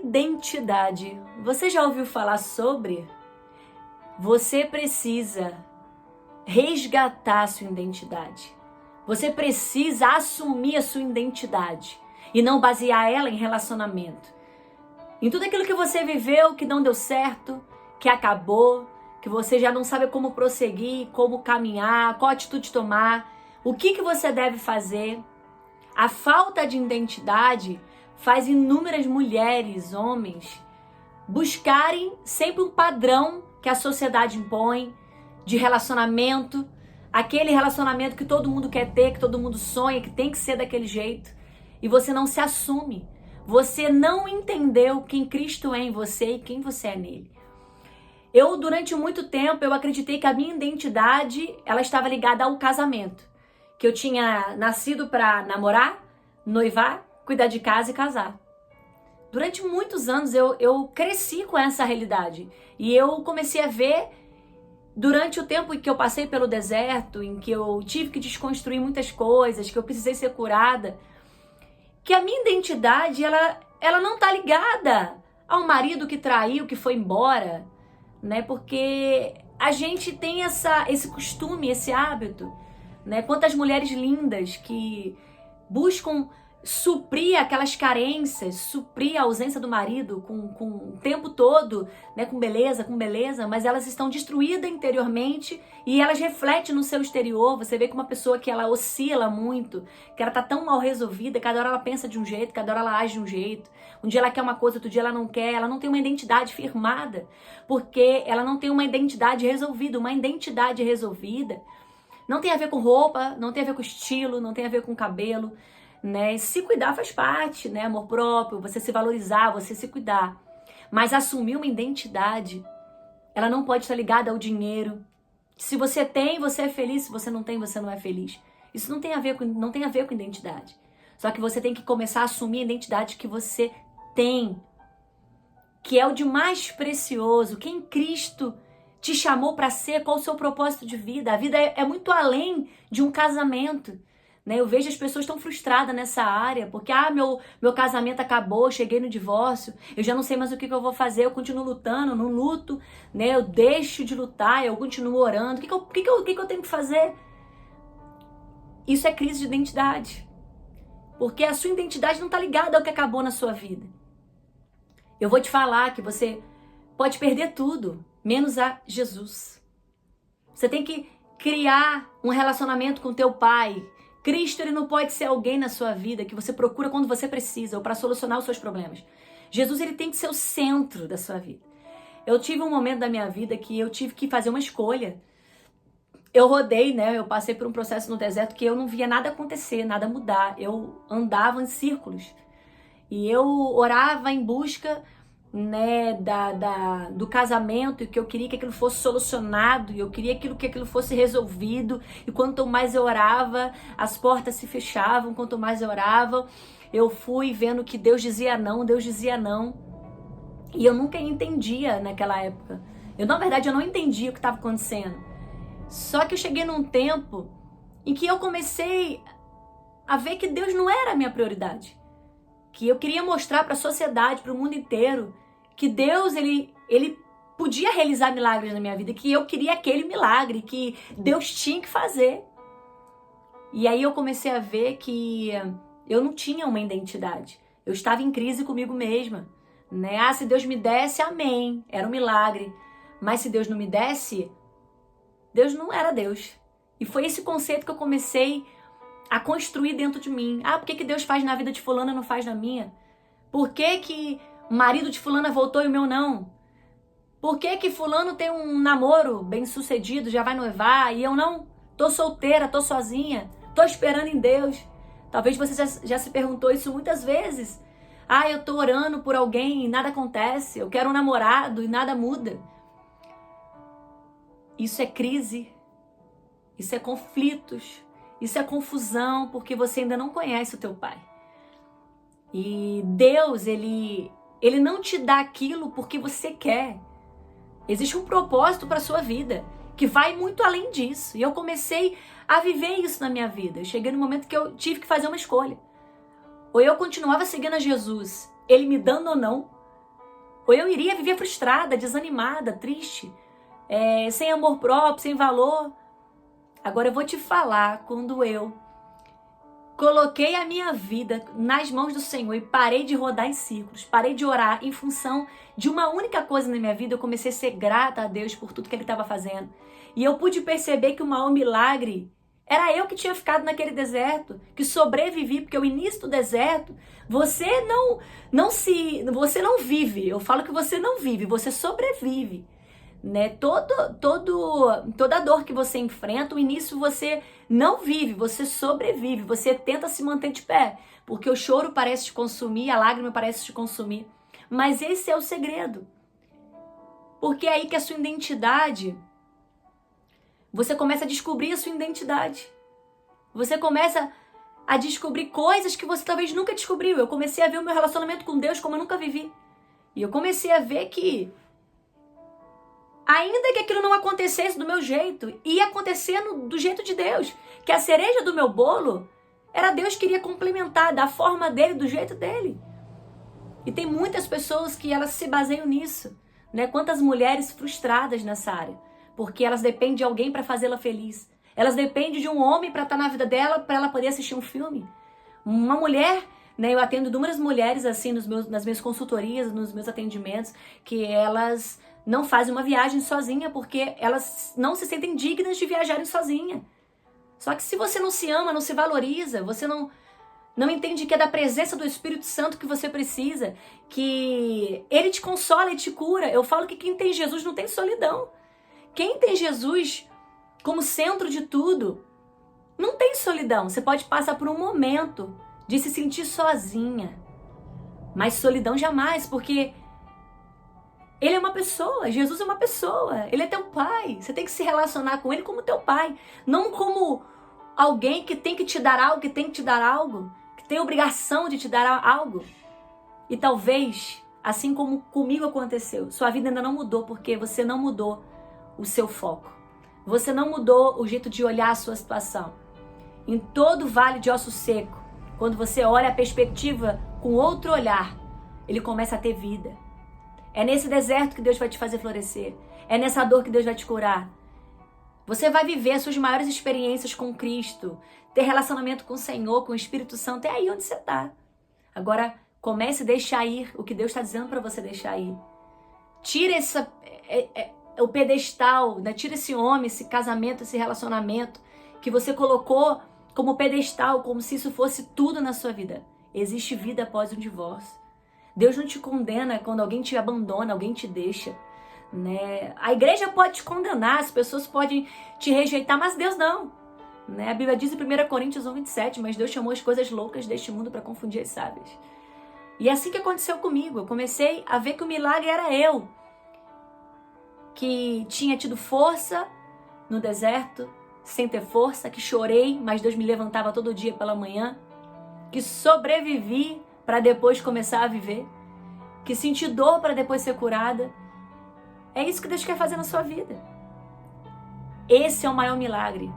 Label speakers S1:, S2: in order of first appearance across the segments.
S1: Identidade. Você já ouviu falar sobre? Você precisa resgatar a sua identidade. Você precisa assumir a sua identidade e não basear ela em relacionamento. Em tudo aquilo que você viveu, que não deu certo, que acabou, que você já não sabe como prosseguir, como caminhar, qual atitude tomar, o que você deve fazer. A falta de identidade faz inúmeras mulheres, homens, buscarem sempre um padrão que a sociedade impõe de relacionamento, aquele relacionamento que todo mundo quer ter, que todo mundo sonha, que tem que ser daquele jeito, e você não se assume. Você não entendeu quem Cristo é em você e quem você é nele. Durante muito tempo, eu acreditei que a minha identidade, ela estava ligada ao casamento. Que eu tinha nascido para namorar, noivar, cuidar de casa e casar. Durante muitos anos, eu cresci com essa realidade. E eu comecei a ver, durante o tempo em que eu passei pelo deserto, em que eu tive que desconstruir muitas coisas, que eu precisei ser curada, que a minha identidade, ela não está ligada ao marido que traiu, que foi embora, né? Porque a gente tem esse costume, esse hábito, né? Quantas mulheres lindas que buscam suprir aquelas carências, suprir a ausência do marido com o tempo todo, né? Com beleza, mas elas estão destruídas interiormente e elas refletem no seu exterior. Você vê que uma pessoa que ela oscila muito, que ela tá tão mal resolvida, cada hora ela pensa de um jeito, cada hora ela age de um jeito. Um dia ela quer uma coisa, outro dia ela não quer, ela não tem uma identidade firmada, porque ela não tem uma identidade resolvida. Uma identidade resolvida não tem a ver com roupa, não tem a ver com estilo, não tem a ver com cabelo, né? Se cuidar faz parte, né? Amor próprio, você se valorizar, você se cuidar. Mas assumir uma identidade, ela não pode estar ligada ao dinheiro. Se você tem, você é feliz. Se você não tem, você não é feliz. Isso não tem a ver com identidade. Só que você tem que começar a assumir a identidade que você tem, que é o de mais precioso, quem Cristo te chamou para ser, qual o seu propósito de vida. A vida é muito além de um casamento, né? Eu vejo as pessoas tão frustradas nessa área, porque meu casamento acabou, cheguei no divórcio, eu já não sei mais o que eu vou fazer, eu continuo lutando, não luto, né? Eu deixo de lutar, eu continuo orando. O que eu tenho que fazer? Isso é crise de identidade, porque a sua identidade não está ligada ao que acabou na sua vida. Eu vou te falar que você pode perder tudo, menos a Jesus. Você tem que criar um relacionamento com teu pai. Cristo, ele não pode ser alguém na sua vida que você procura quando você precisa ou para solucionar os seus problemas. Jesus, ele tem que ser o centro da sua vida. Eu tive um momento da minha vida que eu tive que fazer uma escolha. Eu rodei, né? Eu passei por um processo no deserto que eu não via nada acontecer, nada mudar. Eu andava em círculos. E eu orava em busca, né, do casamento, e que eu queria que aquilo fosse solucionado, e eu queria que aquilo fosse resolvido. E quanto mais eu orava, as portas se fechavam. Quanto mais eu orava, eu fui vendo que Deus dizia não. E eu nunca entendia naquela época. Na verdade, eu não entendia o que estava acontecendo. Só que eu cheguei num tempo em que eu comecei a ver que Deus não era a minha prioridade. Que eu queria mostrar para a sociedade, para o mundo inteiro, que Deus, ele podia realizar milagres na minha vida, que eu queria aquele milagre, que Deus tinha que fazer. E aí eu comecei a ver que eu não tinha uma identidade. Eu estava em crise comigo mesma, né? Se Deus me desse, amém, era um milagre. Mas se Deus não me desse, Deus não era Deus. E foi esse conceito que eu comecei a construir dentro de mim. Por que Deus faz na vida de fulana e não faz na minha? Por que o marido de fulana voltou e o meu não? Por que fulano tem um namoro bem sucedido, já vai noivar, e eu não? Tô solteira, tô sozinha, tô esperando em Deus. Talvez você já se perguntou isso muitas vezes. Eu tô orando por alguém e nada acontece. Eu quero um namorado e nada muda. Isso é crise. Isso é conflitos. Isso é confusão, porque você ainda não conhece o teu pai. E Deus, ele não te dá aquilo porque você quer. Existe um propósito para a sua vida, que vai muito além disso. E eu comecei a viver isso na minha vida. Eu cheguei no momento que eu tive que fazer uma escolha. Ou eu continuava seguindo a Jesus, ele me dando ou não, Ou eu iria viver frustrada, desanimada, triste, sem amor próprio, sem valor. Agora eu vou te falar, quando eu coloquei a minha vida nas mãos do Senhor e parei de rodar em círculos, parei de orar em função de uma única coisa na minha vida, eu comecei a ser grata a Deus por tudo que Ele estava fazendo. E eu pude perceber que o maior milagre era eu que tinha ficado naquele deserto, que sobrevivi, porque o início do deserto, você não vive. Eu falo que você não vive, você sobrevive. Né? Toda dor que você enfrenta, o início você não vive, você sobrevive, você tenta se manter de pé, porque o choro parece te consumir, a lágrima parece te consumir, mas esse é o segredo, porque é aí que a sua identidade, você começa a descobrir a sua identidade, você começa a descobrir coisas que você talvez nunca descobriu. Eu comecei a ver o meu relacionamento com Deus como eu nunca vivi, e eu comecei a ver que ainda que aquilo não acontecesse do meu jeito, ia acontecer do jeito de Deus. Que a cereja do meu bolo era Deus que iria complementar da forma dele, do jeito dele. E tem muitas pessoas que elas se baseiam nisso. Né? Quantas mulheres frustradas nessa área. Porque elas dependem de alguém para fazê-la feliz. Elas dependem de um homem para estar na vida dela, para ela poder assistir um filme. Uma mulher, né? Eu atendo inúmeras mulheres assim nas minhas consultorias, nos meus atendimentos, que elas não fazem uma viagem sozinha porque elas não se sentem dignas de viajarem sozinha. Só que se você não se ama, não se valoriza, você não entende que é da presença do Espírito Santo que você precisa, que Ele te consola e te cura. Eu falo que quem tem Jesus não tem solidão. Quem tem Jesus como centro de tudo, não tem solidão. Você pode passar por um momento de se sentir sozinha, mas solidão jamais, porque Ele é uma pessoa, Jesus é uma pessoa, Ele é teu pai. Você tem que se relacionar com Ele como teu pai, não como alguém que tem que te dar algo, que tem que te dar algo, que tem obrigação de te dar algo. E talvez, assim como comigo aconteceu, sua vida ainda não mudou porque você não mudou o seu foco. Você não mudou o jeito de olhar a sua situação. Em todo vale de osso seco, quando você olha a perspectiva com outro olhar, ele começa a ter vida. É nesse deserto que Deus vai te fazer florescer. É nessa dor que Deus vai te curar. Você vai viver as suas maiores experiências com Cristo, ter relacionamento com o Senhor, com o Espírito Santo, é aí onde você está. Agora, comece a deixar ir o que Deus está dizendo para você deixar ir. Tira o pedestal, né? Tira esse homem, esse casamento, esse relacionamento que você colocou como pedestal, como se isso fosse tudo na sua vida. Existe vida após um divórcio. Deus não te condena quando alguém te abandona, alguém te deixa, né? A igreja pode te condenar, as pessoas podem te rejeitar, mas Deus não, né? A Bíblia diz em 1 Coríntios 1:27, mas Deus chamou as coisas loucas deste mundo para confundir as sábias. E é assim que aconteceu comigo. Eu comecei a ver que o milagre era eu, que tinha tido força no deserto, sem ter força, que chorei, mas Deus me levantava todo dia pela manhã, que sobrevivi para depois começar a viver, que senti dor para depois ser curada. É isso que Deus quer fazer na sua vida. Esse é o maior milagre.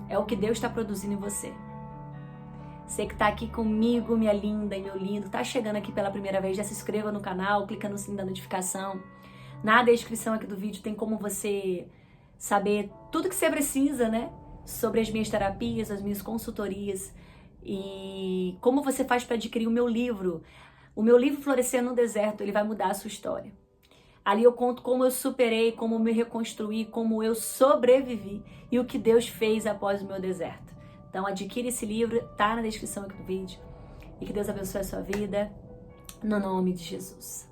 S1: É o que Deus está produzindo em você. Você que está aqui comigo, minha linda e meu lindo, está chegando aqui pela primeira vez, já se inscreva no canal, clica no sininho da notificação. Na descrição aqui do vídeo tem como você saber tudo que você precisa, né? Sobre as minhas terapias, as minhas consultorias e como você faz para adquirir o meu livro. O meu livro Florescer no Deserto, ele vai mudar a sua história. Ali eu conto como eu superei, como eu me reconstruí, como eu sobrevivi e o que Deus fez após o meu deserto. Então adquire esse livro, tá na descrição aqui do vídeo. E que Deus abençoe a sua vida, no nome de Jesus.